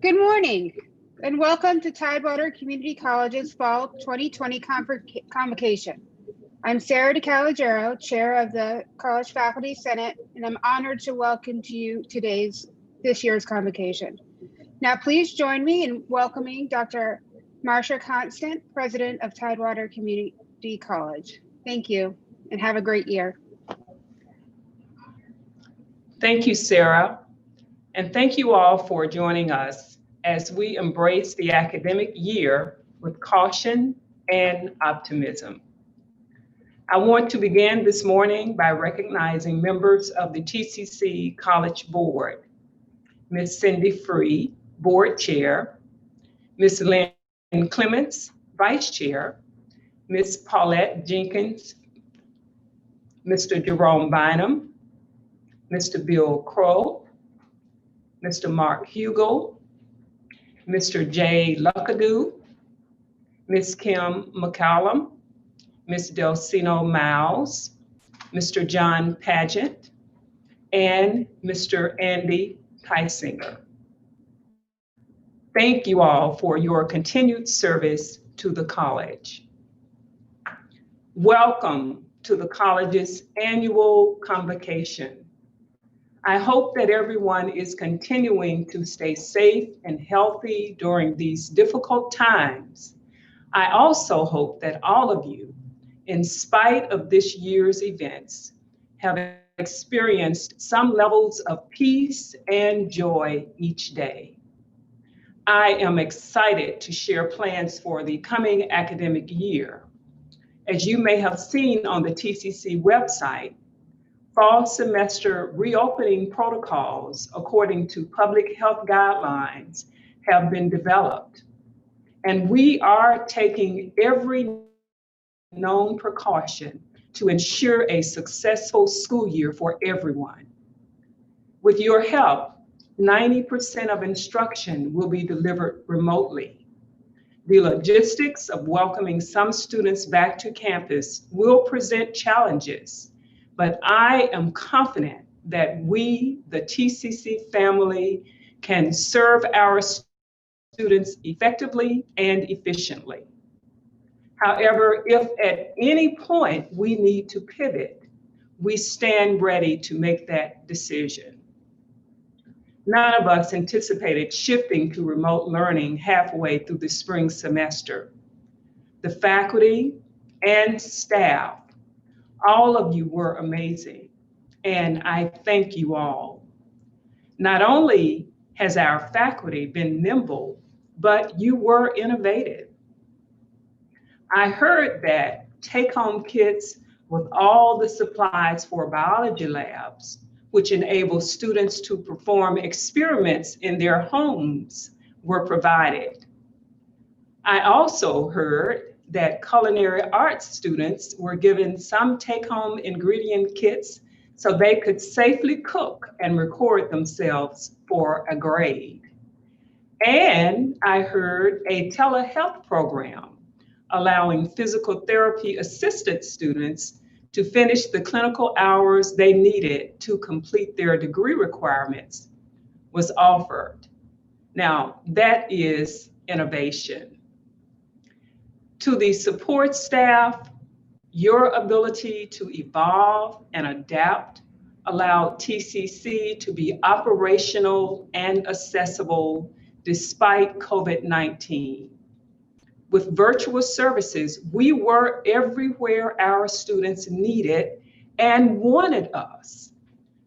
Good morning and welcome to Tidewater Community College's Fall 2020 Convocation. I'm Sarah DeCalagero, Chair of the College Faculty Senate, and I'm honored to welcome to you this year's convocation. Now please join me in welcoming Dr. Marcia Conston, President of Tidewater Community College. Thank you and have a great year. Thank you, Sarah. And thank you all for joining us as we embrace the academic year with caution and optimism. I want to begin this morning by recognizing members of the TCC College Board, Ms. Cindy Free, Board Chair, Ms. Lynn Clements, Vice Chair, Ms. Paulette Jenkins, Mr. Jerome Bynum, Mr. Bill Crow, Mr. Mark Hugo, Mr. Jay Luckadoo, Ms. Kim McCallum, Ms. Delcino Miles, Mr. John Pageant, and Mr. Andy Tysinger. Thank you all for your continued service to the college. Welcome to the college's annual convocation. I hope that everyone is continuing to stay safe and healthy during these difficult times. I also hope that all of you, in spite of this year's events, have experienced some levels of peace and joy each day. I am excited to share plans for the coming academic year. As you may have seen on the TCC website, fall semester reopening protocols according to public health guidelines have been developed. And we are taking every known precaution to ensure a successful school year for everyone. With your help, 90% of instruction will be delivered remotely. The logistics of welcoming some students back to campus will present challenges, but I am confident that we, the TCC family, can serve our students effectively and efficiently. However, if at any point we need to pivot, we stand ready to make that decision. None of us anticipated shifting to remote learning halfway through the spring semester. The faculty and staff, all of you were amazing, and I thank you all. Not only has our faculty been nimble, but you were innovative. I heard that take-home kits with all the supplies for biology labs, which enable students to perform experiments in their homes, were provided. I also heard that culinary arts students were given some take-home ingredient kits so they could safely cook and record themselves for a grade. And I heard a telehealth program allowing physical therapy assisted students to finish the clinical hours they needed to complete their degree requirements was offered. Now, that is innovation. To the support staff, your ability to evolve and adapt allowed TCC to be operational and accessible despite COVID-19. With virtual services, we were everywhere our students needed and wanted us.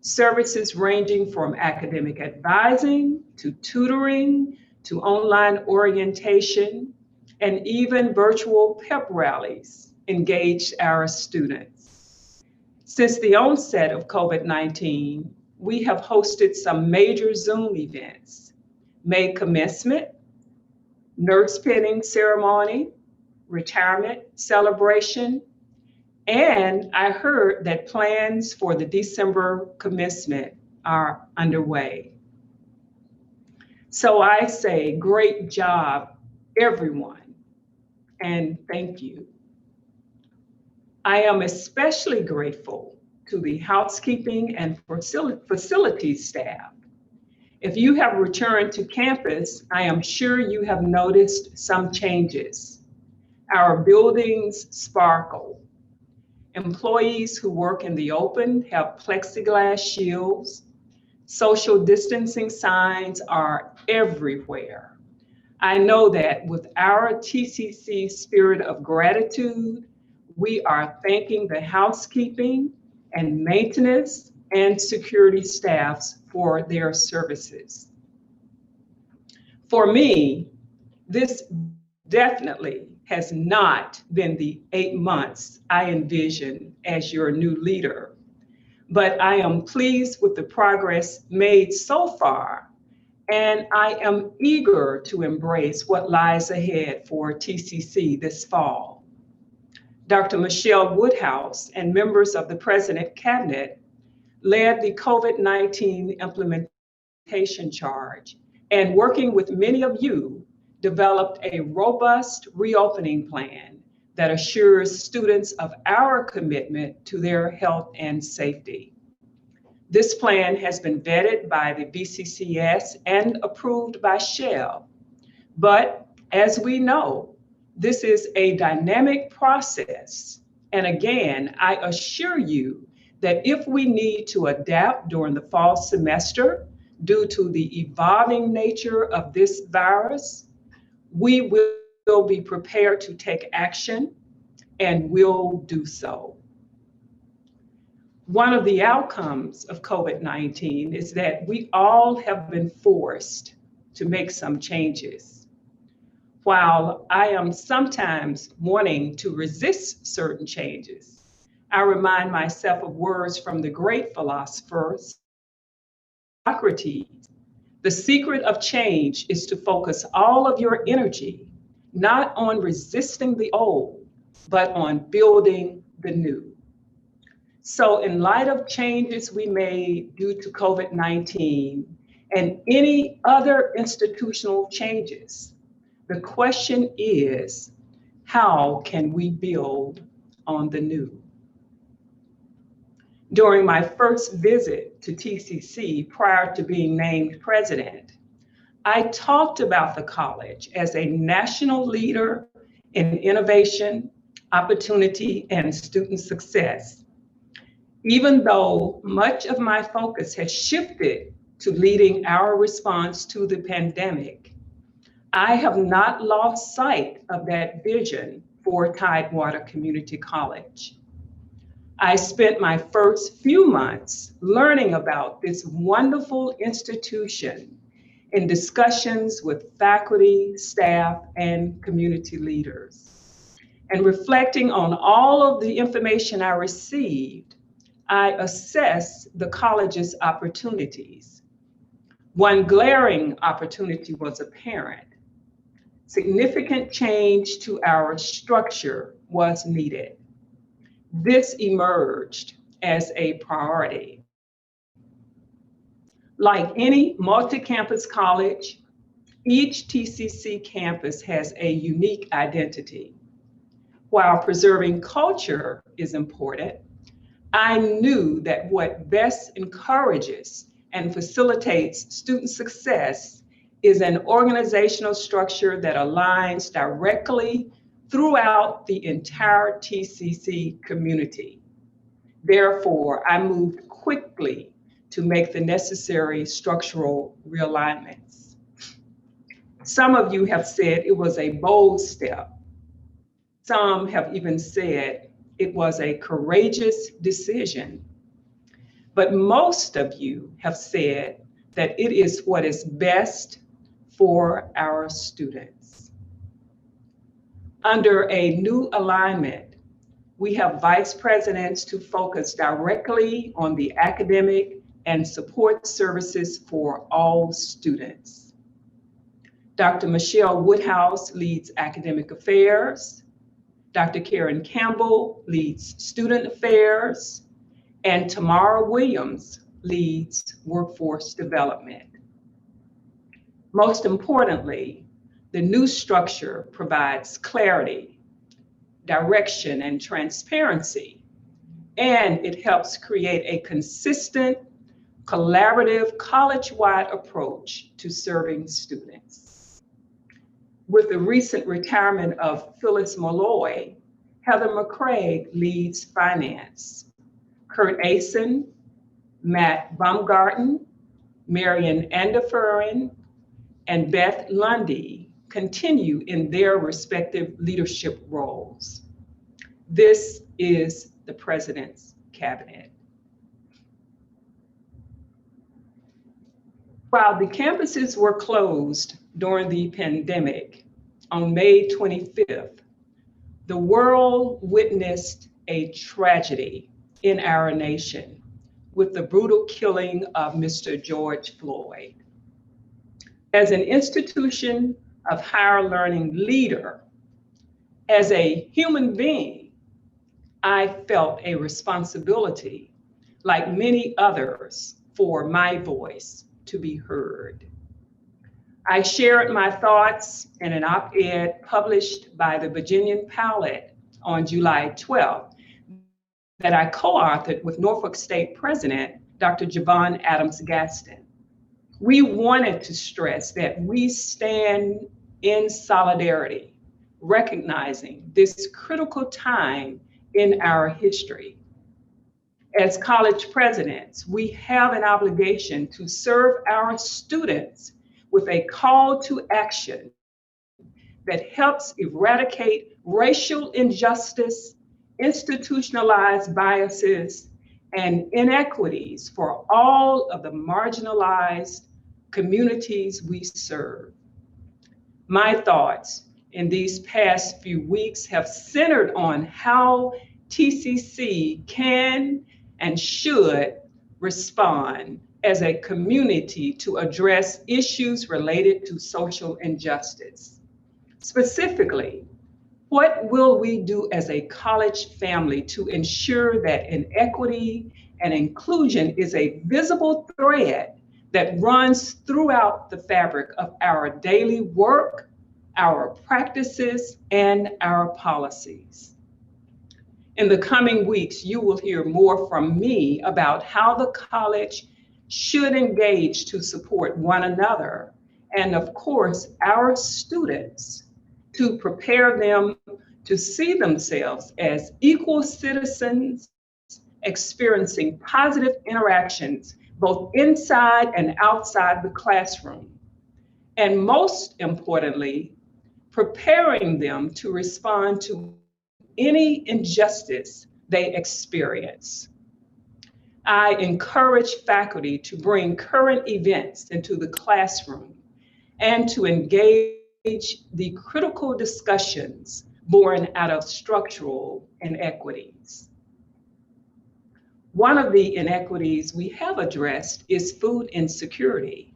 Services ranging from academic advising to tutoring to online orientation, and even virtual pep rallies engaged our students. Since the onset of COVID-19, we have hosted some major Zoom events: May commencement, nurse pinning ceremony, retirement celebration, and I heard that plans for the December commencement are underway. So I say, great job, everyone. And thank you. I am especially grateful to the housekeeping and facilities staff. If you have returned to campus, I am sure you have noticed some changes. Our buildings sparkle. Employees who work in the open have plexiglass shields. Social distancing signs are everywhere. I know that with our TCC spirit of gratitude, we are thanking the housekeeping and maintenance and security staffs for their services. For me, this definitely has not been the 8 months I envisioned as your new leader, but I am pleased with the progress made so far, and I am eager to embrace what lies ahead for TCC this fall. Dr. Michelle Woodhouse and members of the President Cabinet led the COVID-19 implementation charge, and working with many of you, developed a robust reopening plan that assures students of our commitment to their health and safety. This plan has been vetted by the BCCS and approved by Shell. But as we know, this is a dynamic process. And again, I assure you that if we need to adapt during the fall semester due to the evolving nature of this virus, we will be prepared to take action, and will do so. One of the outcomes of COVID-19 is that we all have been forced to make some changes. While I am sometimes wanting to resist certain changes, I remind myself of words from the great philosopher Socrates. The secret of change is to focus all of your energy not on resisting the old, but on building the new. So in light of changes we made due to COVID-19 and any other institutional changes, the question is, how can we build on the new? During my first visit to TCC prior to being named president, I talked about the college as a national leader in innovation, opportunity, and student success. Even though much of my focus has shifted to leading our response to the pandemic, I have not lost sight of that vision for Tidewater Community College. I spent my first few months learning about this wonderful institution in discussions with faculty, staff, and community leaders. And reflecting on all of the information I received, I assessed the college's opportunities. One glaring opportunity was apparent. Significant change to our structure was needed. This emerged as a priority. Like any multi-campus college, each TCC campus has a unique identity. While preserving culture is important, I knew that what best encourages and facilitates student success is an organizational structure that aligns directly throughout the entire TCC community. Therefore, I moved quickly to make the necessary structural realignments. Some of you have said it was a bold step. Some have even said it was a courageous decision. But most of you have said that it is what is best for our students. Under a new alignment, we have vice presidents to focus directly on the academic and support services for all students. Dr. Michelle Woodhouse leads academic affairs. Dr. Karen Campbell leads student affairs. And Tamara Williams leads workforce development. Most importantly, the new structure provides clarity, direction, and transparency, and it helps create a consistent, collaborative, college-wide approach to serving students. With the recent retirement of Phyllis Malloy, Heather McCraig leads finance. Kurt Asen, Matt Baumgarten, Marian Anderfuren, and Beth Lundy continue in their respective leadership roles. This is the President's Cabinet. While the campuses were closed during the pandemic on May 25th, the world witnessed a tragedy in our nation with the brutal killing of Mr. George Floyd. As an institution of higher learning leader, as a human being, I felt a responsibility, like many others, for my voice to be heard. I shared my thoughts in an op-ed published by the Virginian Pilot on July 12th that I co-authored with Norfolk State President, Dr. Javon Adams Gaston. We wanted to stress that we stand in solidarity, recognizing this critical time in our history. As college presidents, we have an obligation to serve our students with a call to action that helps eradicate racial injustice, institutionalized biases, and inequities for all of the marginalized communities we serve. My thoughts in these past few weeks have centered on how TCC can and should respond as a community to address issues related to social injustice. Specifically, what will we do as a college family to ensure that inequity and inclusion is a visible thread that runs throughout the fabric of our daily work, our practices, and our policies? In the coming weeks, you will hear more from me about how the college should engage to support one another, and of course, our students, to prepare them to see themselves as equal citizens, experiencing positive interactions both inside and outside the classroom. And most importantly, preparing them to respond to any injustice they experience. I encourage faculty to bring current events into the classroom and to engage the critical discussions born out of structural inequities. One of the inequities we have addressed is food insecurity.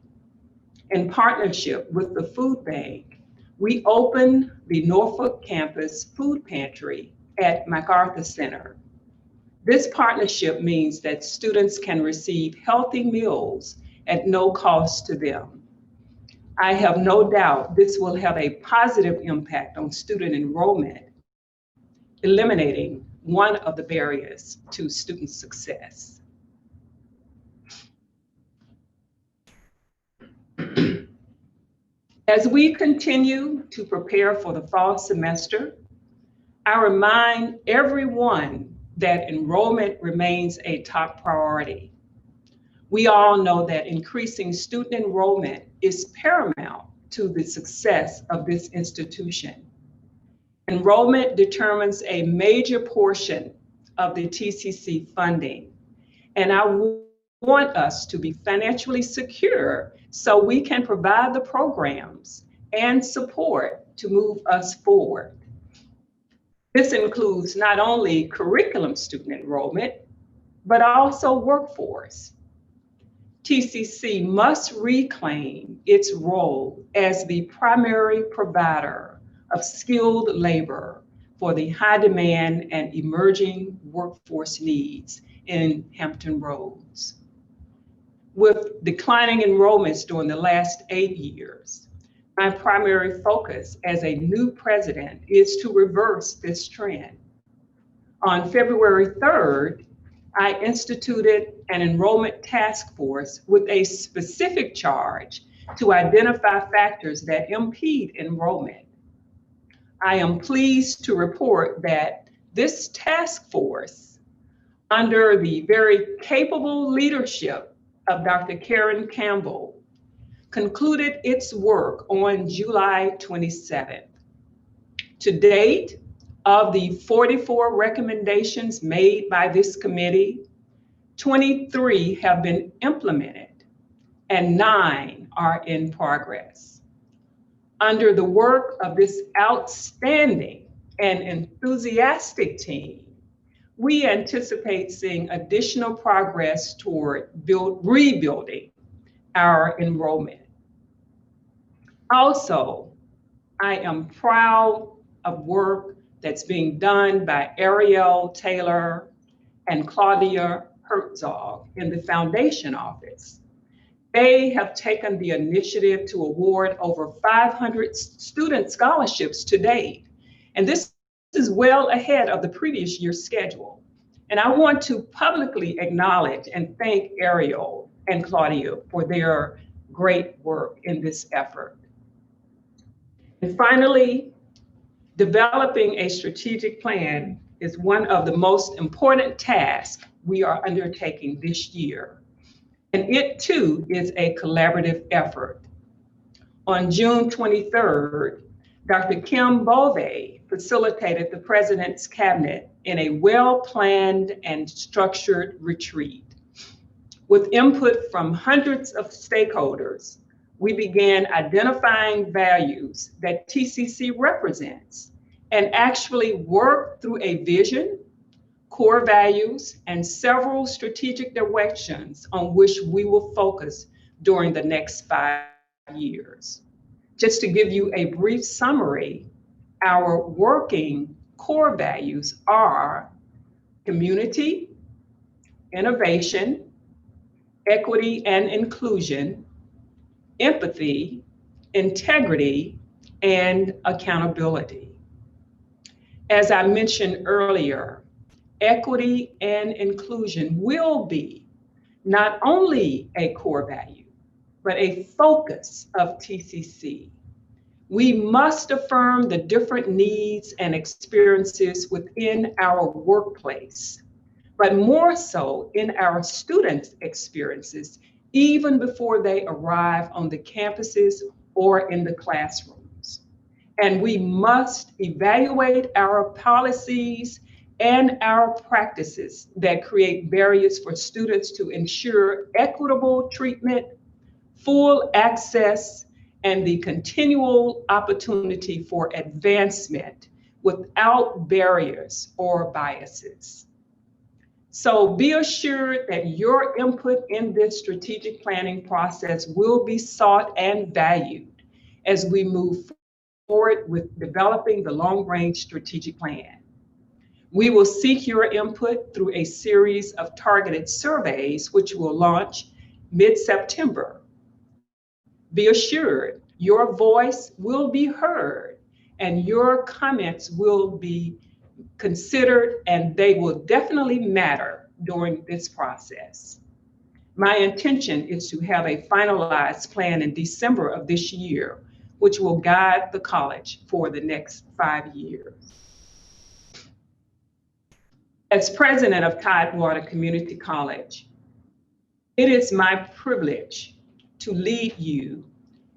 In partnership with the food bank, we opened the Norfolk campus food pantry at MacArthur Center. This partnership means that students can receive healthy meals at no cost to them. I have no doubt this will have a positive impact on student enrollment, eliminating one of the barriers to student success. As we continue to prepare for the fall semester, I remind everyone that enrollment remains a top priority. We all know that increasing student enrollment is paramount to the success of this institution. Enrollment determines a major portion of the TCC funding, and I want us to be financially secure so we can provide the programs and support to move us forward. This includes not only curriculum student enrollment, but also workforce. TCC must reclaim its role as the primary provider of skilled labor for the high demand and emerging workforce needs in Hampton Roads. With declining enrollments during the last 8 years, my primary focus as a new president is to reverse this trend. On February 3rd, I instituted an enrollment task force with a specific charge to identify factors that impede enrollment. I am pleased to report that this task force, under the very capable leadership of Dr. Karen Campbell, concluded its work on July 27th. To date, of the 44 recommendations made by this committee, 23 have been implemented and 9 are in progress. Under the work of this outstanding and enthusiastic team, we anticipate seeing additional progress toward rebuilding our enrollment. Also, I am proud of work that's being done by Ariel Taylor and Claudia Herzog in the Foundation Office. They have taken the initiative to award over 500 student scholarships to date, and this is well ahead of the previous year's schedule. And I want to publicly acknowledge and thank Ariel and Claudia for their great work in this effort. And finally, developing a strategic plan is one of the most important tasks we are undertaking this year. And it too is a collaborative effort. On June 23rd, Dr. Kim Bove facilitated the President's Cabinet in a well-planned and structured retreat. With input from hundreds of stakeholders, we began identifying values that TCC represents and actually worked through a vision, core values, and several strategic directions on which we will focus during the next 5 years. Just to give you a brief summary, our working core values are community, innovation, equity and inclusion, empathy, integrity, and accountability. As I mentioned earlier, equity and inclusion will be not only a core value, but a focus of TCC. We must affirm the different needs and experiences within our workplace, but more so in our students' experiences, even before they arrive on the campuses or in the classrooms. And we must evaluate our policies and our practices that create barriers for students to ensure equitable treatment, full access, and the continual opportunity for advancement without barriers or biases. So be assured that your input in this strategic planning process will be sought and valued as we move forward with developing the long-range strategic plan. We will seek your input through a series of targeted surveys, which will launch mid-September. Be assured your voice will be heard and your comments will be considered, and they will definitely matter during this process. My intention is to have a finalized plan in December of this year, which will guide the college for the next 5 years. As president of Tidewater Community College, it is my privilege to lead you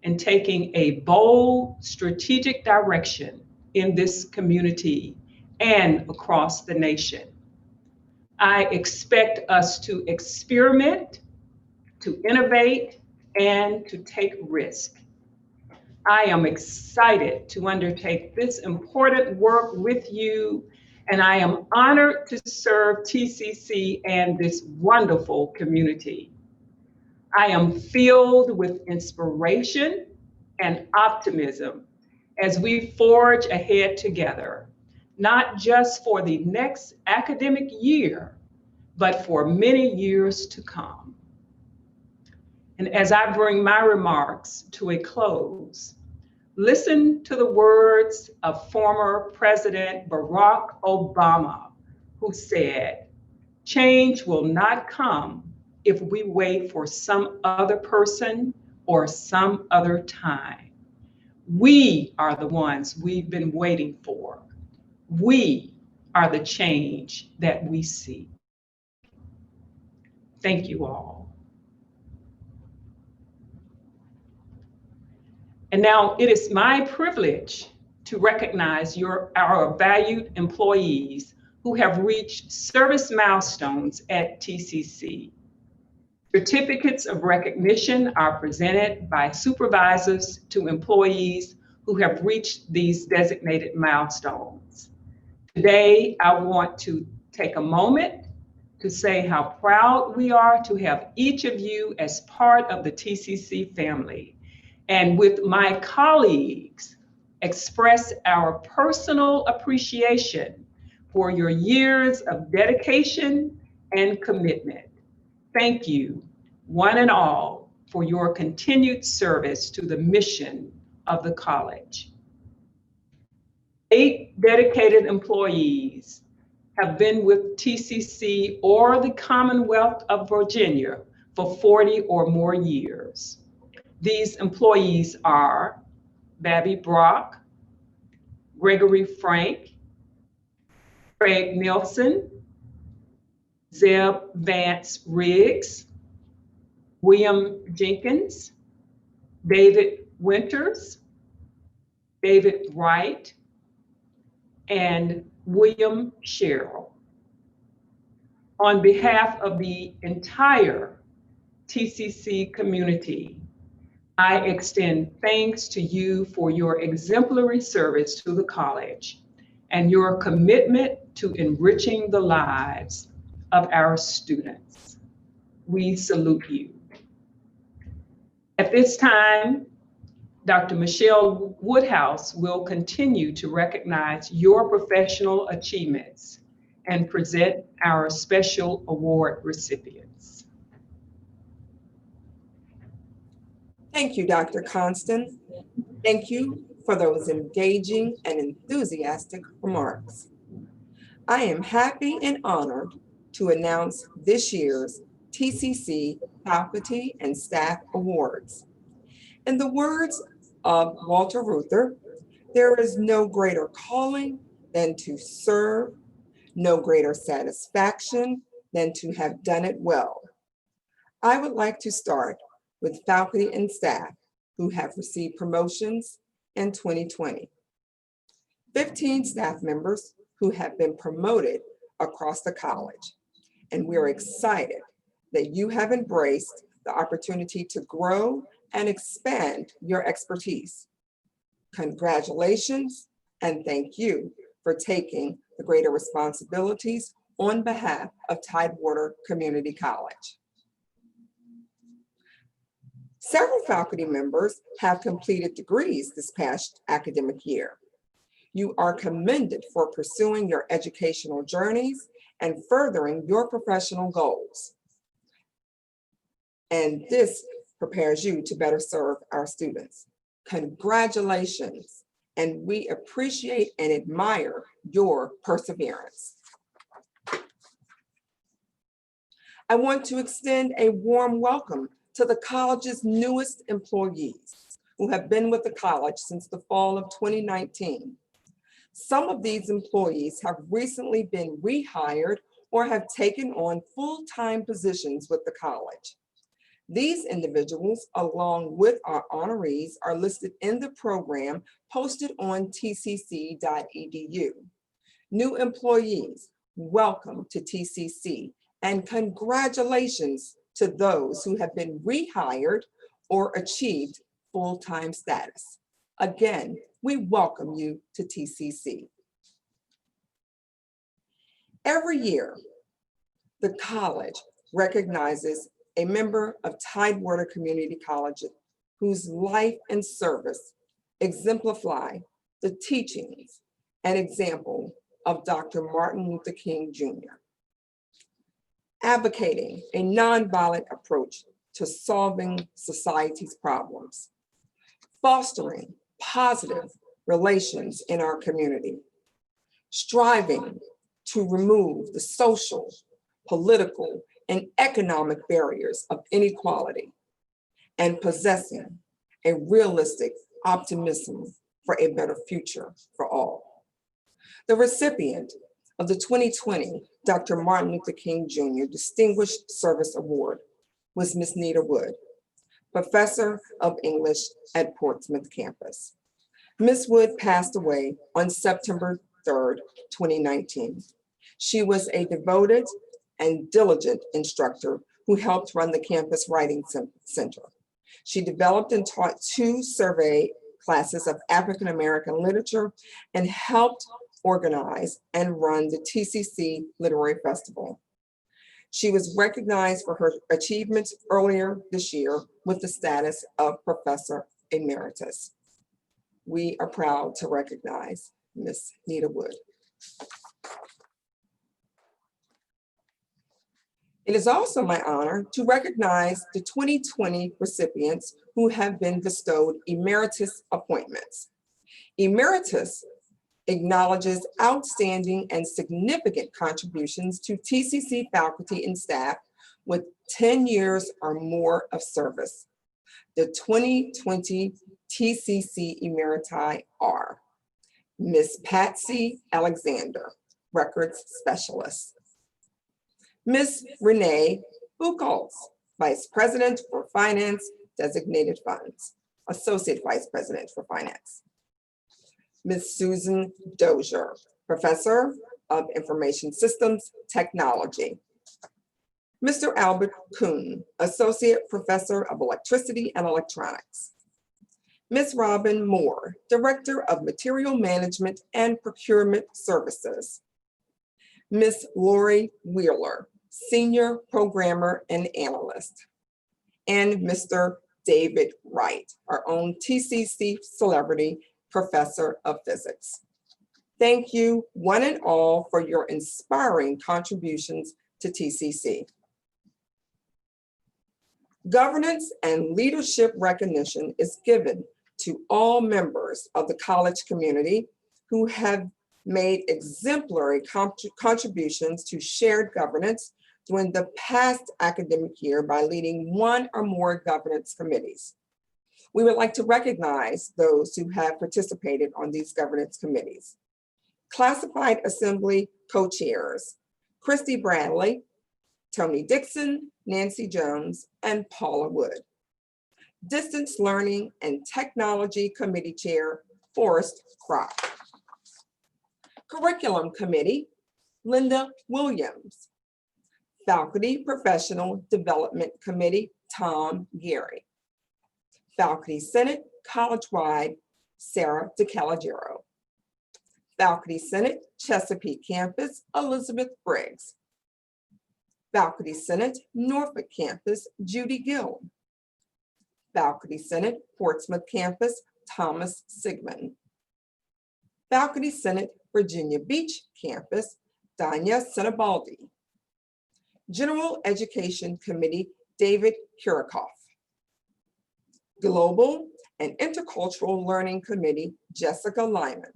in taking a bold strategic direction in this community and across the nation. I expect us to experiment, to innovate, and to take risk. I am excited to undertake this important work with you, and I am honored to serve TCC and this wonderful community. I am filled with inspiration and optimism as we forge ahead together, not just for the next academic year, but for many years to come. And as I bring my remarks to a close, listen to the words of former President Barack Obama, who said, Change will not come if we wait for some other person or some other time. We are the ones we've been waiting for. We are the change that we seek. Thank you all. And now it is my privilege to recognize our valued employees who have reached service milestones at TCC. Certificates of recognition are presented by supervisors to employees who have reached these designated milestones. Today, I want to take a moment to say how proud we are to have each of you as part of the TCC family. And with my colleagues, express our personal appreciation for your years of dedication and commitment. Thank you, one and all, for your continued service to the mission of the college. 8 dedicated employees have been with TCC or the Commonwealth of Virginia for 40 or more years. These employees are Babby Brock, Gregory Frank, Craig Nielsen, Zeb Vance Riggs, William Jenkins, David Winters, David Wright, and William Sherrill. On behalf of the entire TCC community, I extend thanks to you for your exemplary service to the college and your commitment to enriching the lives of our students. We salute you. At this time, Dr. Michelle Woodhouse will continue to recognize your professional achievements and present our special award recipients. Thank you, Dr. Conston. Thank you for those engaging and enthusiastic remarks. I am happy and honored to announce this year's TCC Faculty and Staff Awards. In the words of Walter Reuther, there is no greater calling than to serve, no greater satisfaction than to have done it well. I would like to start with faculty and staff who have received promotions in 2020. 15 staff members who have been promoted across the college, and we're excited that you have embraced the opportunity to grow and expand your expertise. Congratulations, and thank you for taking the greater responsibilities on behalf of Tidewater Community College. Several faculty members have completed degrees this past academic year. You are commended for pursuing your educational journeys and furthering your professional goals. And this prepares you to better serve our students. Congratulations, and we appreciate and admire your perseverance. I want to extend a warm welcome to the college's newest employees who have been with the college since the fall of 2019. Some of these employees have recently been rehired or have taken on full-time positions with the college. These individuals, along with our honorees, are listed in the program posted on tcc.edu. New employees, welcome to TCC, and congratulations to those who have been rehired or achieved full-time status. Again, we welcome you to TCC. Every year, the college recognizes a member of Tidewater Community College whose life and service exemplify the teachings and example of Dr. Martin Luther King Jr. Advocating a nonviolent approach to solving society's problems, fostering positive relations in our community, striving to remove the social, political, and economic barriers of inequality, and possessing a realistic optimism for a better future for all. The recipient of the 2020 Dr. Martin Luther King Jr. Distinguished Service Award was Ms. Nita Wood, Professor of English at Portsmouth campus. Ms. Wood passed away on September 3rd, 2019. She was a devoted and diligent instructor who helped run the campus writing center. She developed and taught 2 survey classes of African American literature and helped organize and run the TCC Literary Festival. She was recognized for her achievements earlier this year with the status of Professor Emeritus. We are proud to recognize Ms. Nita Wood. It is also my honor to recognize the 2020 recipients who have been bestowed Emeritus appointments. Emeritus acknowledges outstanding and significant contributions to TCC faculty and staff with 10 years or more of service. The 2020 TCC Emeriti are Ms. Patsy Alexander, Records Specialist. Ms. Renee Buchholz, Vice President for Finance, Designated Funds, Associate Vice President for Finance. Ms. Susan Dozier, Professor of Information Systems Technology. Mr. Albert Kuhn, Associate Professor of Electricity and Electronics. Ms. Robin Moore, Director of Material Management and Procurement Services. Ms. Lori Wheeler, Senior Programmer and Analyst. And Mr. David Wright, our own TCC celebrity, Professor of Physics. Thank you, one and all, for your inspiring contributions to TCC. Governance and leadership recognition is given to all members of the college community who have made exemplary contributions to shared governance during the past academic year by leading one or more governance committees. We would like to recognize those who have participated on these governance committees. Classified Assembly co-chairs, Christy Bradley, Tony Dixon, Nancy Jones, and Paula Wood. Distance Learning and Technology Committee Chair, Forrest Kropp. Curriculum Committee, Linda Williams. Faculty Professional Development Committee, Tom Gary. Faculty Senate College-wide, Sarah DeCalagero. Faculty Senate Chesapeake Campus, Elizabeth Briggs. Faculty Senate Norfolk Campus, Judy Gill. Faculty Senate Portsmouth Campus, Thomas Sigmund. Faculty Senate Virginia Beach Campus, Danya Sinibaldi. General Education Committee, David Kurikoff. Global and Intercultural Learning Committee, Jessica Lyman.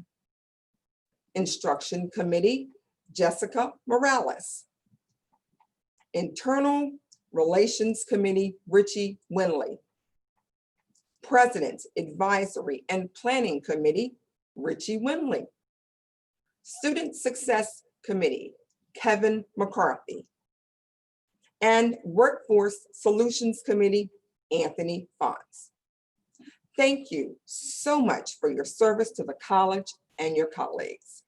Instruction Committee, Jessica Morales. Internal Relations Committee, Richie Winley. President Advisory and Planning Committee, Richie Winley. Student Success Committee, Kevin McCarthy. And Workforce Solutions Committee, Anthony Fonts. Thank you so much for your service to the college and your colleagues.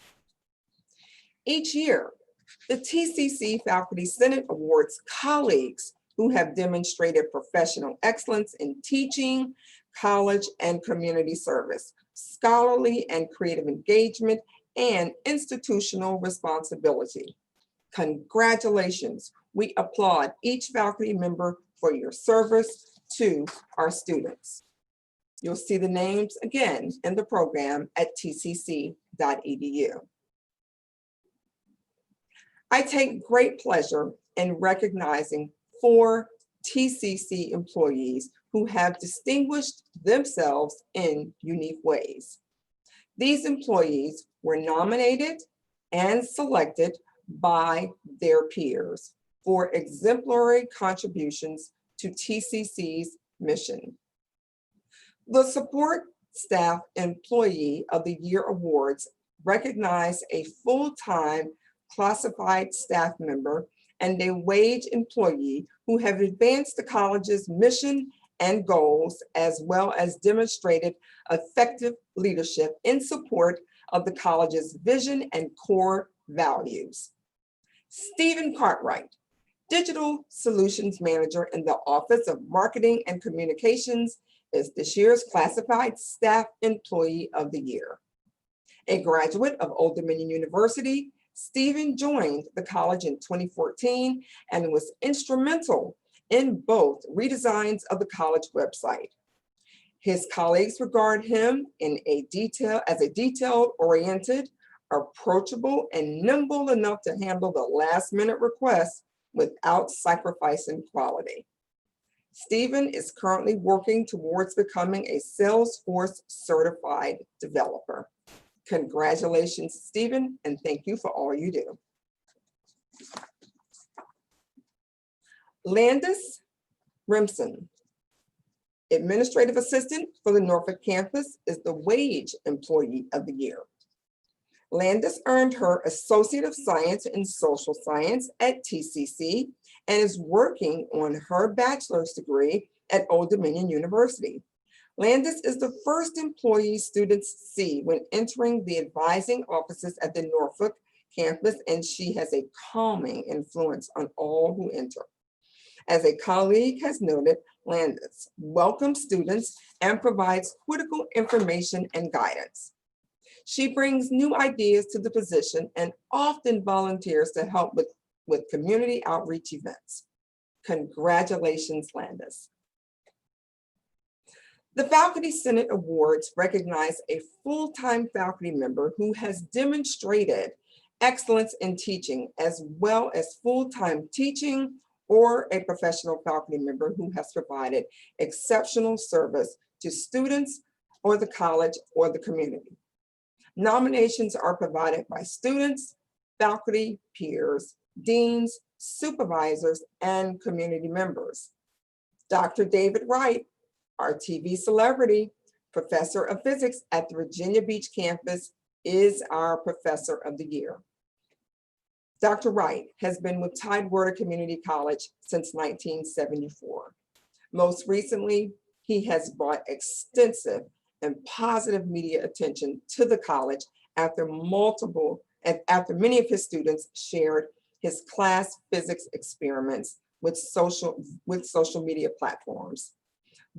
Each year, the TCC Faculty Senate awards colleagues who have demonstrated professional excellence in teaching, college and community service, scholarly and creative engagement, and institutional responsibility. Congratulations. We applaud each faculty member for your service to our students. You'll see the names again in the program at tcc.edu. I take great pleasure in recognizing 4 TCC employees who have distinguished themselves in unique ways. These employees were nominated and selected by their peers. for exemplary contributions to TCC's mission. The Support Staff Employee of the Year Awards recognize a full-time classified staff member and a wage employee who have advanced the college's mission and goals, as well as demonstrated effective leadership in support of the college's vision and core values. Stephen Cartwright, Digital Solutions Manager in the Office of Marketing and Communications, is this year's Classified Staff Employee of the Year. A graduate of Old Dominion University, Stephen joined the college in 2014 and was instrumental in both redesigns of the college website. His colleagues regard him as a detail-oriented, approachable, and nimble enough to handle the last-minute requests without sacrificing quality. Stephen is currently working towards becoming a Salesforce certified developer. Congratulations, Stephen, and thank you for all you do. Landis Remsen, Administrative Assistant for the Norfolk campus, is the Wage Employee of the Year. Landis earned her Associate of Science in Social Science at TCC and is working on her bachelor's degree at Old Dominion University. Landis is the first employee students see when entering the advising offices at the Norfolk campus, and she has a calming influence on all who enter. As a colleague has noted, Landis welcomes students and provides critical information and guidance. She brings new ideas to the position and often volunteers to help with community outreach events. Congratulations, Landis. The Faculty Senate Awards recognize a full-time faculty member who has demonstrated excellence in teaching, as well as full-time teaching, or a professional faculty member who has provided exceptional service to students or the college or the community. Nominations are provided by students, faculty, peers, deans, supervisors, and community members. Dr. David Wright, our TV celebrity, professor of physics at the Virginia Beach campus, is our Professor of the Year. Dr. Wright has been with Tidewater Community College since 1974. Most recently, he has brought extensive and positive media attention to the college after many of his students shared his class physics experiments with social media platforms.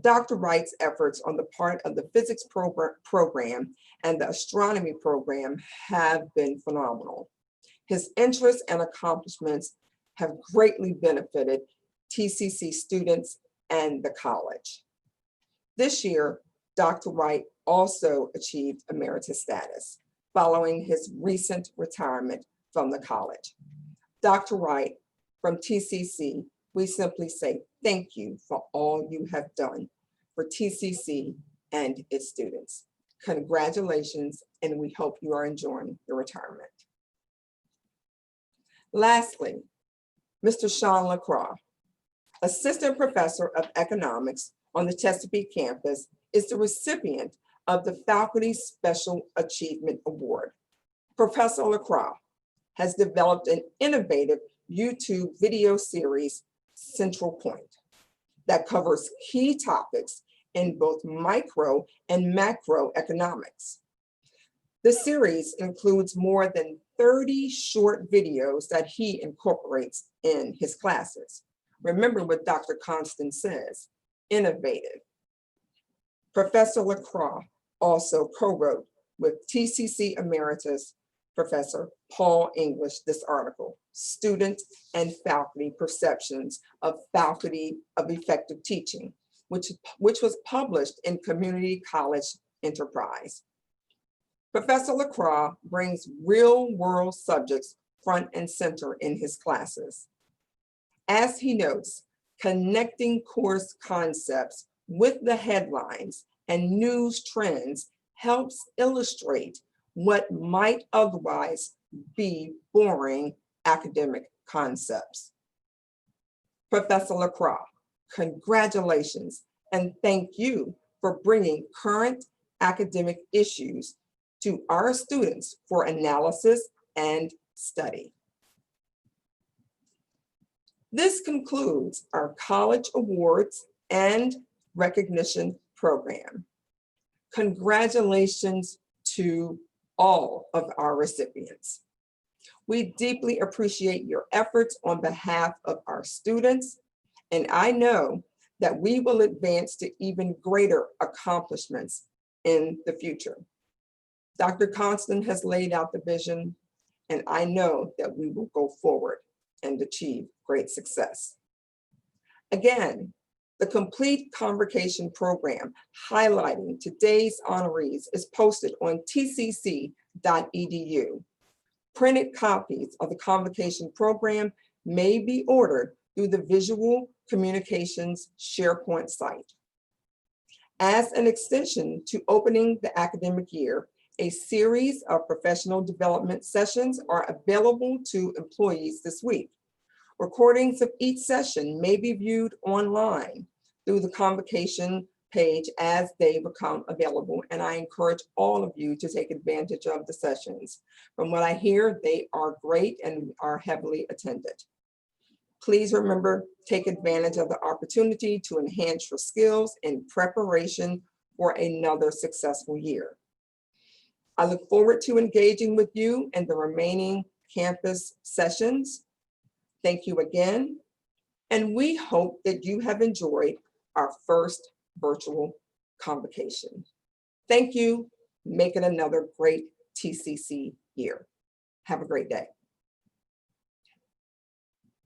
Dr. Wright's efforts on the part of the physics program and the astronomy program have been phenomenal. His interests and accomplishments have greatly benefited TCC students and the college. This year, Dr. Wright also achieved emeritus status following his recent retirement from the college. Dr. Wright, from TCC, we simply say thank you for all you have done for TCC and its students. Congratulations, and we hope you are enjoying your retirement. Lastly, Mr. Sean LaCroix, Assistant Professor of Economics on the Chesapeake campus, is the recipient of the Faculty Special Achievement Award. Professor LaCroix has developed an innovative YouTube video series, Central Point, that covers key topics in both micro and macro economics. The series includes more than 30 short videos that he incorporates in his classes. Remember what Dr. Conston says, innovative. Professor LaCroix also co-wrote with TCC Emeritus Professor Paul English this article, Student and Faculty Perceptions of Effective Teaching, which was published in Community College Enterprise. Professor LaCroix brings real-world subjects front and center in his classes. As he notes, connecting course concepts with the headlines and news trends helps illustrate what might otherwise be boring academic concepts. Professor LaCroix, congratulations and thank you for bringing current academic issues to our students for analysis and study. This concludes our college awards and recognition program. Congratulations to all of our recipients. We deeply appreciate your efforts on behalf of our students, and I know that we will advance to even greater accomplishments in the future. Dr. Conston has laid out the vision, and I know that we will go forward and achieve great success. Again, the complete Convocation program highlighting today's honorees is posted on tcc.edu. Printed copies of the Convocation program may be ordered through the Visual Communications SharePoint site. As an extension to opening the academic year, a series of professional development sessions are available to employees this week. Recordings of each session may be viewed online through the Convocation page as they become available, and I encourage all of you to take advantage of the sessions. From what I hear, they are great and are heavily attended. Please remember, take advantage of the opportunity to enhance your skills in preparation for another successful year. I look forward to engaging with you in the remaining campus sessions. Thank you again, and we hope that you have enjoyed our first virtual convocation. Thank you. Make it another great TCC year. Have a great day.